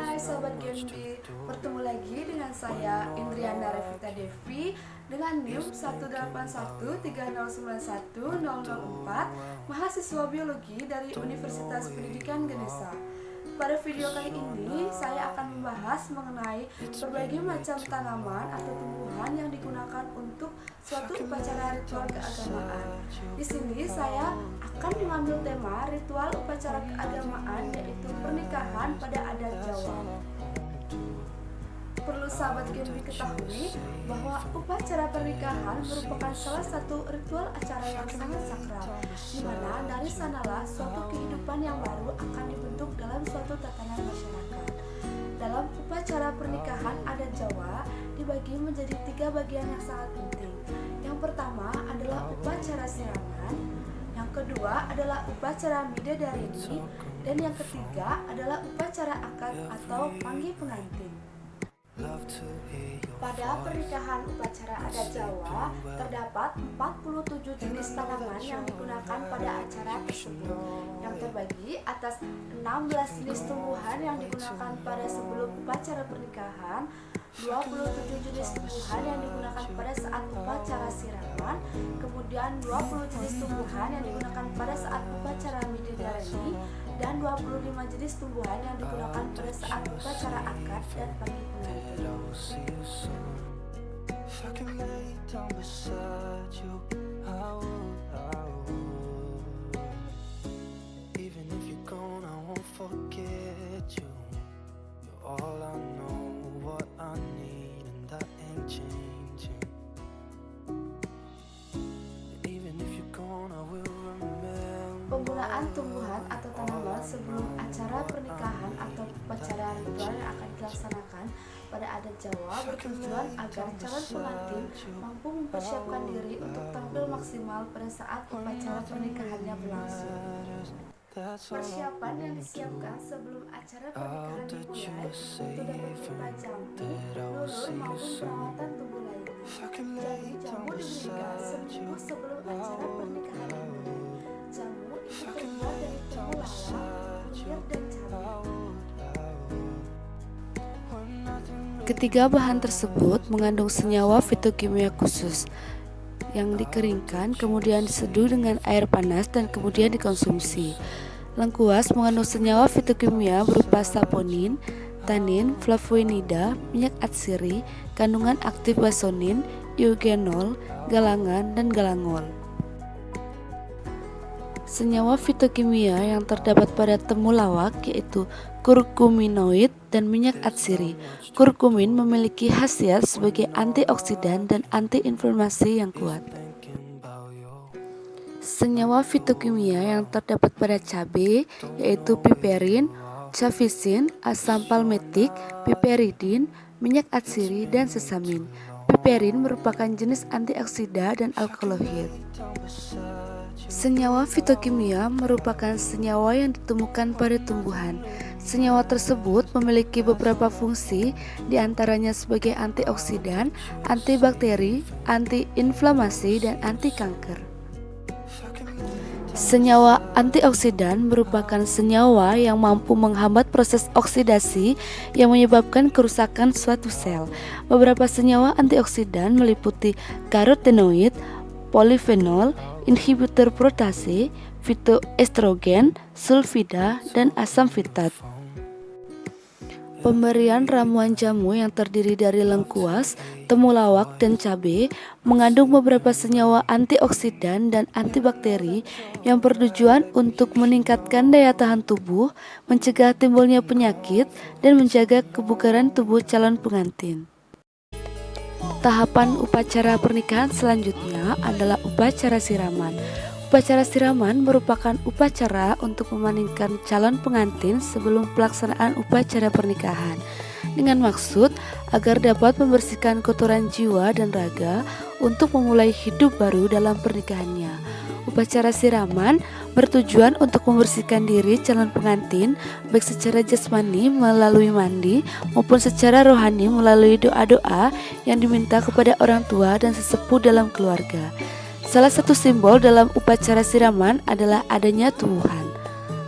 Hai Sobat Genbi, bertemu lagi dengan saya Indriana Revita Devi dengan NIM 18130910004, mahasiswa biologi dari Universitas Pendidikan Ganesha. Pada video kali ini, saya akan membahas mengenai berbagai macam tanaman atau tumbuhan yang digunakan untuk suatu upacara ritual keagamaan. Di sini saya akan mengambil tema ritual upacara keagamaan, yaitu pernikahan pada adat Jawa. Perlu sahabat Genbi ketahui bahwa upacara pernikahan merupakan salah satu ritual acara yang sangat sakral, di mana dari sanalah suatu kehidupan yang baru akan dibentuk dalam suatu tatanan masyarakat. Dalam upacara pernikahan adat Jawa dibagi menjadi 3 bagian yang sangat penting. Yang pertama adalah upacara siraman, yang kedua adalah upacara midodareni, dan yang ketiga adalah upacara akad atau panggih pengantin. Pada pernikahan upacara adat Jawa, terdapat 47 jenis tanaman yang digunakan pada acara tersebut, yang terbagi atas 16 jenis tumbuhan yang digunakan pada sebelum upacara pernikahan, 27 jenis tumbuhan yang digunakan pada saat upacara siraman, kemudian 20 jenis tumbuhan yang digunakan pada saat upacara midodareni, dan 25 jenis tumbuhan yang digunakan pada saat upacara akad dan panggih pengantin. Penggunaan tumbuhan atau tanaman sebelum acara pernikahan atau upacara ritual yang akan dilaksanakan pada adat Jawa bertujuan agar calon pengantin mampu mempersiapkan diri untuk tampil maksimal pada saat upacara pernikahannya berlangsung. Persiapan yang disiapkan sebelum acara pernikahan dimulai untuk dapat berupa jamu, lulur maupun perawatan tubuh lainnya. Jadi jamu diberikan seminggu sebelum acara pernikahan dimulai. Jamu itu terbuat dari temulawak, kunir, dan cabai. Ketiga bahan tersebut mengandung senyawa fitokimia khusus yang dikeringkan, kemudian diseduh dengan air panas dan kemudian dikonsumsi. Lengkuas mengandung senyawa fitokimia berupa saponin, tanin, flavonoida, minyak atsiri, kandungan aktif basonin, eugenol, galangan, dan galangol. Senyawa fitokimia yang terdapat pada temulawak yaitu kurkuminoid dan minyak atsiri. Kurkumin memiliki khasiat sebagai antioksidan dan antiinflamasi yang kuat. Senyawa fitokimia yang terdapat pada cabai yaitu piperin, capsaicin, asam palmitik, piperidin, minyak atsiri, dan sesamin. Piperin merupakan jenis antioksida dan alkaloid. Senyawa fitokimia merupakan senyawa yang ditemukan pada tumbuhan. Senyawa tersebut memiliki beberapa fungsi, diantaranya sebagai antioksidan, antibakteri, antiinflamasi, dan anti kanker. Senyawa antioksidan merupakan senyawa yang mampu menghambat proses oksidasi yang menyebabkan kerusakan suatu sel. Beberapa senyawa antioksidan meliputi karotenoid, polifenol, inhibitor protase, fitoestrogen, sulfida, dan asam fitat. Pemberian ramuan jamu yang terdiri dari lengkuas, temulawak, dan cabai mengandung beberapa senyawa antioksidan dan antibakteri yang bertujuan untuk meningkatkan daya tahan tubuh, mencegah timbulnya penyakit, dan menjaga kebugaran tubuh calon pengantin. Tahapan upacara pernikahan selanjutnya adalah upacara siraman. Upacara siraman merupakan upacara untuk memandikan calon pengantin sebelum pelaksanaan upacara pernikahan, dengan maksud agar dapat membersihkan kotoran jiwa dan raga untuk memulai hidup baru dalam pernikahannya. Upacara siraman bertujuan untuk membersihkan diri calon pengantin baik secara jasmani melalui mandi maupun secara rohani melalui doa-doa yang diminta kepada orang tua dan sesepuh dalam keluarga. Salah satu simbol dalam upacara siraman adalah adanya tuwuhan.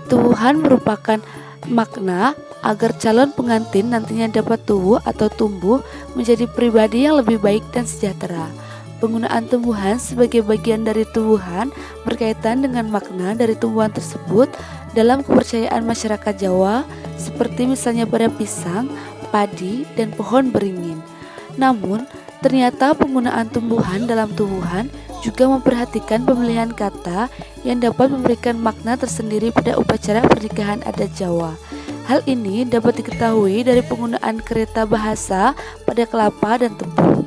Tuwuhan merupakan makna agar calon pengantin nantinya dapat tumbuh menjadi pribadi yang lebih baik dan sejahtera. Penggunaan tumbuhan sebagai bagian dari tumbuhan berkaitan dengan makna dari tumbuhan tersebut dalam kepercayaan masyarakat Jawa, seperti misalnya pada pisang, padi, dan pohon beringin. Namun, ternyata penggunaan tumbuhan dalam tumbuhan juga memperhatikan pemilihan kata yang dapat memberikan makna tersendiri pada upacara pernikahan adat Jawa. Hal ini dapat diketahui dari penggunaan kereta bahasa pada kelapa dan tebu.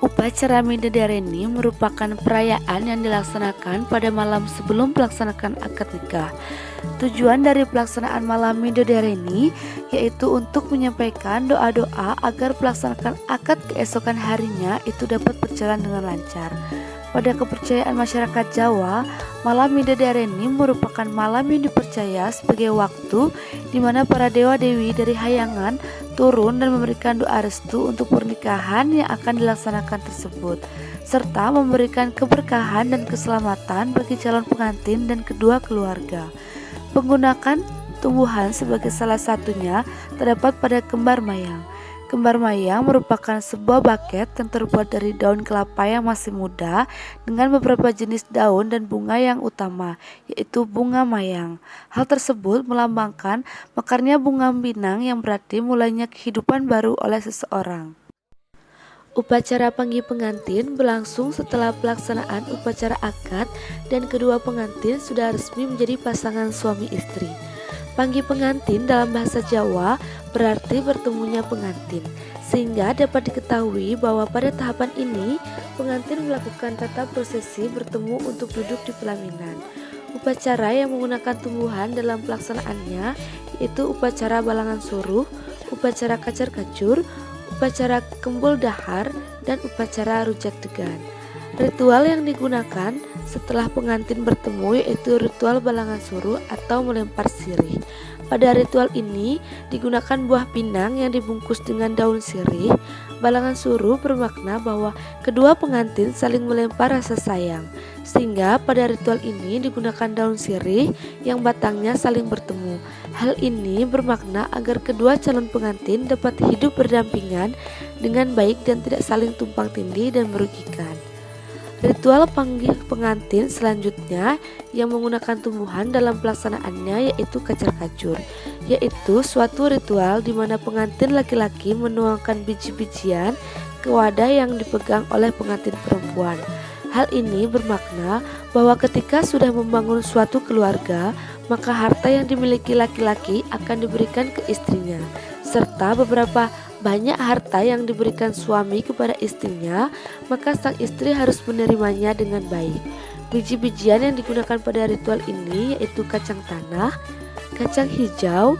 Upacara Midodareni merupakan perayaan yang dilaksanakan pada malam sebelum pelaksanaan akad nikah. Tujuan dari pelaksanaan malam Midodareni yaitu untuk menyampaikan doa-doa agar pelaksanaan akad keesokan harinya itu dapat berjalan dengan lancar. Pada kepercayaan masyarakat Jawa, malam Midodareni merupakan malam yang dipercaya sebagai waktu di mana para dewa-dewi dari Hayangan turun dan memberikan doa restu untuk pernikahan yang akan dilaksanakan tersebut, serta memberikan keberkahan dan keselamatan bagi calon pengantin dan kedua keluarga. Penggunaan tumbuhan sebagai salah satunya terdapat pada kembar mayang. Kembar mayang merupakan sebuah buket yang terbuat dari daun kelapa yang masih muda dengan beberapa jenis daun dan bunga yang utama, yaitu bunga mayang. Hal tersebut melambangkan mekarnya bunga pinang yang berarti mulainya kehidupan baru oleh seseorang. Upacara panggih pengantin berlangsung setelah pelaksanaan upacara akad dan kedua pengantin sudah resmi menjadi pasangan suami istri. Panggih pengantin dalam bahasa Jawa berarti bertemunya pengantin, sehingga dapat diketahui bahwa pada tahapan ini pengantin melakukan tata prosesi bertemu untuk duduk di pelaminan. Upacara yang menggunakan tumbuhan dalam pelaksanaannya yaitu upacara balangan suruh, upacara kacar kacur, upacara kembul dahar, dan upacara rujak degan. Ritual yang digunakan setelah pengantin bertemu yaitu ritual balangan suruh atau melempar sirih. Pada ritual ini digunakan buah pinang yang dibungkus dengan daun sirih. Balangan suruh bermakna bahwa kedua pengantin saling melempar rasa sayang, sehingga pada ritual ini digunakan daun sirih yang batangnya saling bertemu. Hal ini bermakna agar kedua calon pengantin dapat hidup berdampingan dengan baik dan tidak saling tumpang tindih dan merugikan. Ritual panggih pengantin selanjutnya yang menggunakan tumbuhan dalam pelaksanaannya yaitu kacar kacur, yaitu suatu ritual di mana pengantin laki-laki menuangkan biji-bijian ke wadah yang dipegang oleh pengantin perempuan. Hal ini bermakna bahwa ketika sudah membangun suatu keluarga, maka harta yang dimiliki laki-laki akan diberikan ke istrinya, serta beberapa banyak harta yang diberikan suami kepada istrinya, maka sang istri harus menerimanya dengan baik. Biji-bijian yang digunakan pada ritual ini yaitu kacang tanah, kacang hijau,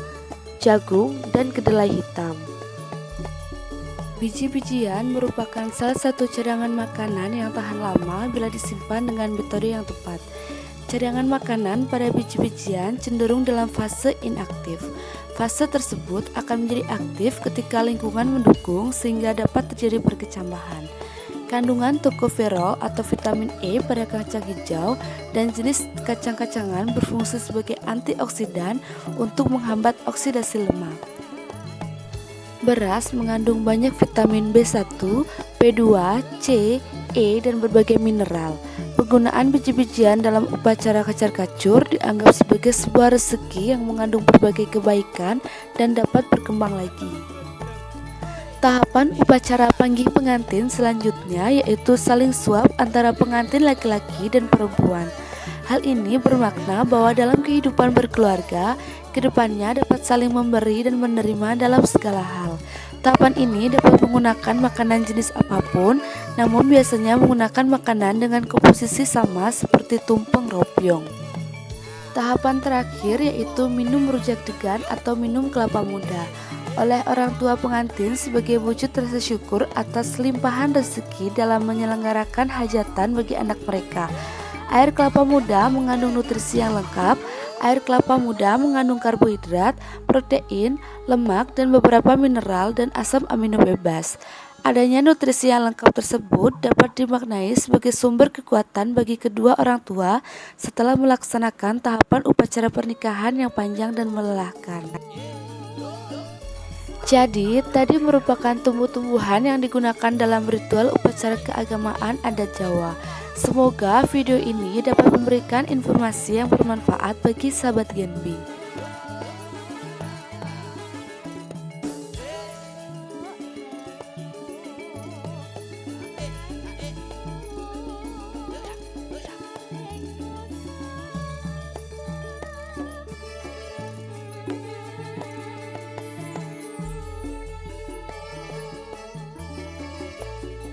jagung, dan kedelai hitam. Biji-bijian merupakan salah satu cadangan makanan yang tahan lama bila disimpan dengan metode yang tepat. Cadangan makanan pada biji-bijian cenderung dalam fase inaktif. Fase tersebut akan menjadi aktif ketika lingkungan mendukung sehingga dapat terjadi perkecambahan. Kandungan tokoferol atau vitamin E pada kacang hijau dan jenis kacang-kacangan berfungsi sebagai antioksidan untuk menghambat oksidasi lemak. Beras mengandung banyak vitamin B1, B2, C, E, dan berbagai mineral. Penggunaan biji-bijian dalam upacara kacar kacur dianggap sebagai sebuah rezeki yang mengandung berbagai kebaikan dan dapat berkembang lagi. Tahapan upacara panggih pengantin selanjutnya yaitu saling suap antara pengantin laki-laki dan perempuan. Hal ini bermakna bahwa dalam kehidupan berkeluarga, kedepannya dapat saling memberi dan menerima dalam segala hal. Tahapan ini dapat menggunakan makanan jenis apapun, namun biasanya menggunakan makanan dengan komposisi sama seperti tumpeng robyong. Tahapan terakhir yaitu minum rujak degan atau minum kelapa muda oleh orang tua pengantin sebagai wujud rasa syukur atas limpahan rezeki dalam menyelenggarakan hajatan bagi anak mereka. Air kelapa muda mengandung nutrisi yang lengkap. Air kelapa muda mengandung karbohidrat, protein, lemak, dan beberapa mineral dan asam amino bebas. Adanya nutrisi yang lengkap tersebut dapat dimaknai sebagai sumber kekuatan bagi kedua orang tua setelah melaksanakan tahapan upacara pernikahan yang panjang dan melelahkan. Jadi, tadi merupakan tumbuh-tumbuhan yang digunakan dalam ritual upacara keagamaan adat Jawa. Semoga video ini dapat memberikan informasi yang bermanfaat bagi sahabat Genbi.